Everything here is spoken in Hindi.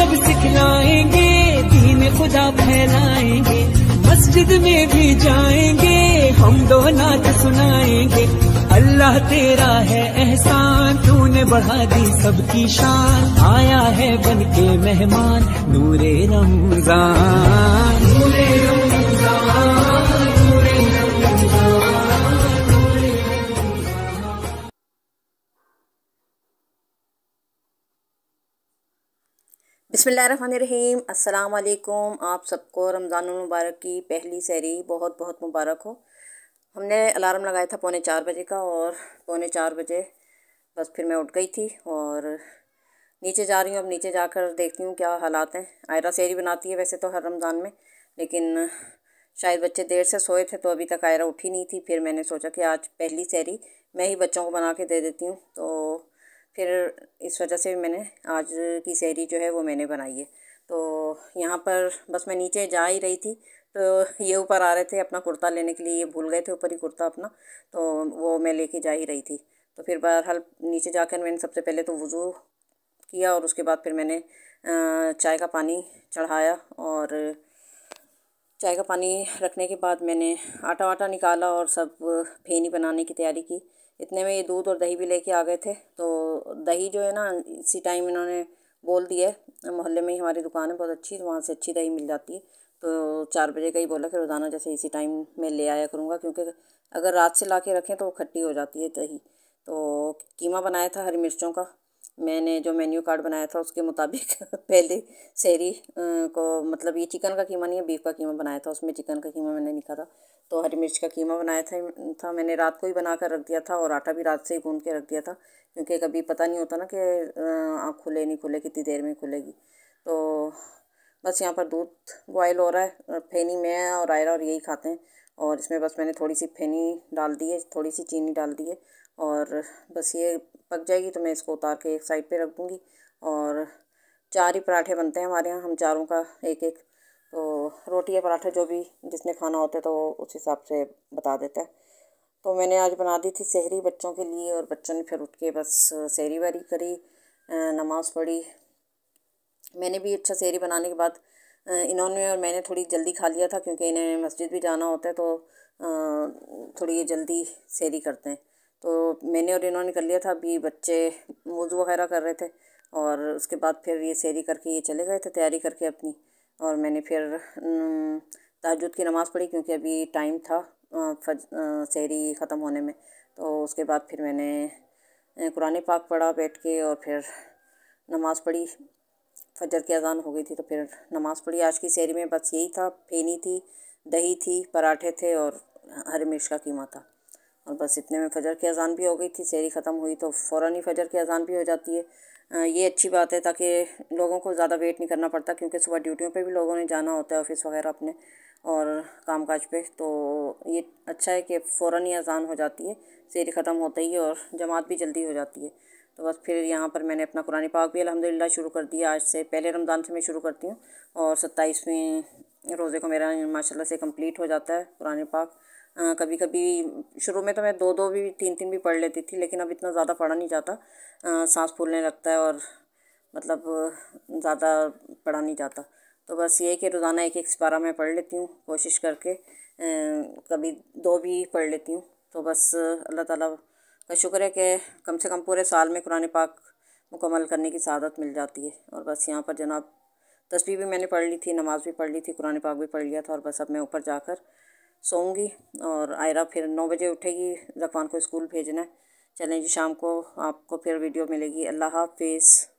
जब सिखलाएंगे, दीन खुदा फैलाएंगे, मस्जिद में भी जाएंगे, हम दो नात सुनाएंगे। अल्लाह तेरा है एहसान, तूने बढ़ा दी सबकी शान, आया है बन के मेहमान नूरे रमजान, नूरे रमजान, नूरे रमजान, नूरे रमजान। बिस्मिल्लाहिर्रहमानिर्रहीम। अस्सलाम वालेकुम। आप सबको रमज़ानुल मुबारक की पहली सहरी बहुत बहुत मुबारक हो। हमने अलार्म लगाया था 3:45 बजे का, और 3:45 बजे बस फिर मैं उठ गई थी और नीचे जा रही हूँ। अब नीचे जाकर देखती हूँ क्या हालात हैं। आयरा सहरी बनाती है वैसे तो हर रमज़ान में, लेकिन शायद बच्चे देर से सोए थे तो अभी तक आयरा उठी नहीं थी। फिर मैंने सोचा कि आज पहली सहरी मैं ही बच्चों को बना के दे देती हूँ, तो फिर इस वजह से मैंने आज की सहरी जो है वो मैंने बनाई है। तो यहाँ पर बस मैं नीचे जा ही रही थी तो ये ऊपर आ रहे थे अपना कुर्ता लेने के लिए, ये भूल गए थे ऊपर ही कुर्ता अपना, तो वो मैं लेके जा ही रही थी। तो फिर बहरहाल नीचे जाकर मैंने सबसे पहले तो वज़ू किया और उसके बाद फिर मैंने चाय का पानी चढ़ाया, और चाय का पानी रखने के बाद मैंने आटा वाटा निकाला और सब फेनी बनाने की तैयारी की। इतने में ये दूध और दही भी लेके आ गए थे। तो दही जो है ना, इसी टाइम इन्होंने बोल दिया है, मोहल्ले में ही हमारी दुकान है बहुत अच्छी, तो वहाँ से अच्छी दही मिल जाती है। तो 4 बजे का ही बोला कि रोज़ाना जैसे इसी टाइम में ले आया करूँगा, क्योंकि अगर रात से ला के रखें तो खट्टी हो जाती है दही। तो कीमा बनाया था हरी मिर्चों का, मैंने जो मेन्यू कार्ड बनाया था उसके मुताबिक पहले सहरी को, मतलब ये चिकन का कीमा नहीं है, बीफ का कीमा बनाया था, उसमें चिकन का कीमा मैंने लिखा था। तो हरी मिर्च का कीमा बनाया था मैंने, रात को ही बना कर रख दिया था और आटा भी रात से ही गूँध के रख दिया था, क्योंकि कभी पता नहीं होता ना कि आँख खुले नहीं खुले, कितनी देर में खुलेगी। तो बस यहाँ पर दूध बॉयल हो रहा है। फेनी मैं और आयरा और यही खाते हैं, और इसमें बस मैंने थोड़ी सी फेनी डाल दी है, थोड़ी सी चीनी डाल दी है, और बस ये पक जाएगी तो मैं इसको उतार के एक साइड पे रख दूँगी। और 4 ही पराठे बनते हैं हमारे यहाँ, हम चारों का एक एक, तो रोटी या पराठा जो भी जिसने खाना होता है तो उस हिसाब से बता देता है। तो मैंने आज बना दी थी सहरी बच्चों के लिए, और बच्चों ने फिर उठ के बस सहरी वारी करी, नमाज़ पढ़ी। मैंने भी अच्छा सहरी बनाने के बाद इन्होंने और मैंने थोड़ी जल्दी खा लिया था, क्योंकि इन्हें मस्जिद भी जाना होता है, तो थोड़ी ये जल्दी सहरी करते हैं। तो मैंने और इन्होंने कर लिया था। अभी बच्चे वज़ू वगैरह कर रहे थे, और उसके बाद फिर ये सहरी करके ये चले गए थे तैयारी करके अपनी, और मैंने फिर तहज्जुद की नमाज़ पढ़ी, क्योंकि अभी टाइम था सहरी ख़त्म होने में। तो उसके बाद फिर मैंने कुरान पाक पढ़ा बैठ के, और फिर नमाज़ पढ़ी। फजर की अज़ान हो गई थी तो फिर नमाज़ पढ़ी। आज की सहरी में बस यही था, फेनी थी, दही थी, पराठे थे और हरी मिर्च का कीमा था, और बस इतने में फ़जर की अज़ान भी हो गई थी। सहरी ख़त्म हुई तो फ़ौरन ही फ़जर की अज़ान भी हो जाती है। ये अच्छी बात है, ताकि लोगों को ज़्यादा वेट नहीं करना पड़ता, क्योंकि सुबह ड्यूटियों पे भी लोगों ने जाना होता है, ऑफ़िस वगैरह अपने और कामकाज पे। तो ये अच्छा है कि फ़ौरन ही अज़ान हो जाती है सहरी ख़त्म होते ही, और जमात भी जल्दी हो जाती है। तो बस फिर यहाँ पर मैंने अपना कुरान पाक भी अल्हम्दुलिल्लाह शुरू कर दिया। आज से पहले रमज़ान से मैं शुरू करती हूँ, और 27वें रोज़े को मेरा माशाल्लाह से कंप्लीट हो जाता है कुरान पाक। कभी कभी शुरू में तो मैं 2-2 भी 3-3 भी पढ़ लेती थी, लेकिन अब इतना ज़्यादा पढ़ा नहीं जाता, सांस फूलने लगता है और मतलब ज़्यादा पढ़ा नहीं जाता। तो बस ये है कि रोज़ाना एक एक सिपारा मैं पढ़ लेती हूँ कोशिश करके, कभी 2 भी पढ़ लेती हूँ। तो बस अल्लाह ताला का शुक्र है कि कम से कम पूरे साल में कुरान पाक मुकम्मल करने की सआदत मिल जाती है। और बस यहाँ पर जनाब तस्बीह भी मैंने पढ़ ली थी, नमाज़ भी पढ़ ली थी, कुरान पाक भी पढ़ लिया था, और बस अब मैं ऊपर जाकर सोऊंगी। और आयरा फिर 9 बजे उठेगी, ज़फ़ान को स्कूल भेजना है। चलें जी, शाम को आपको फिर वीडियो मिलेगी। अल्लाह हाफ़िज़।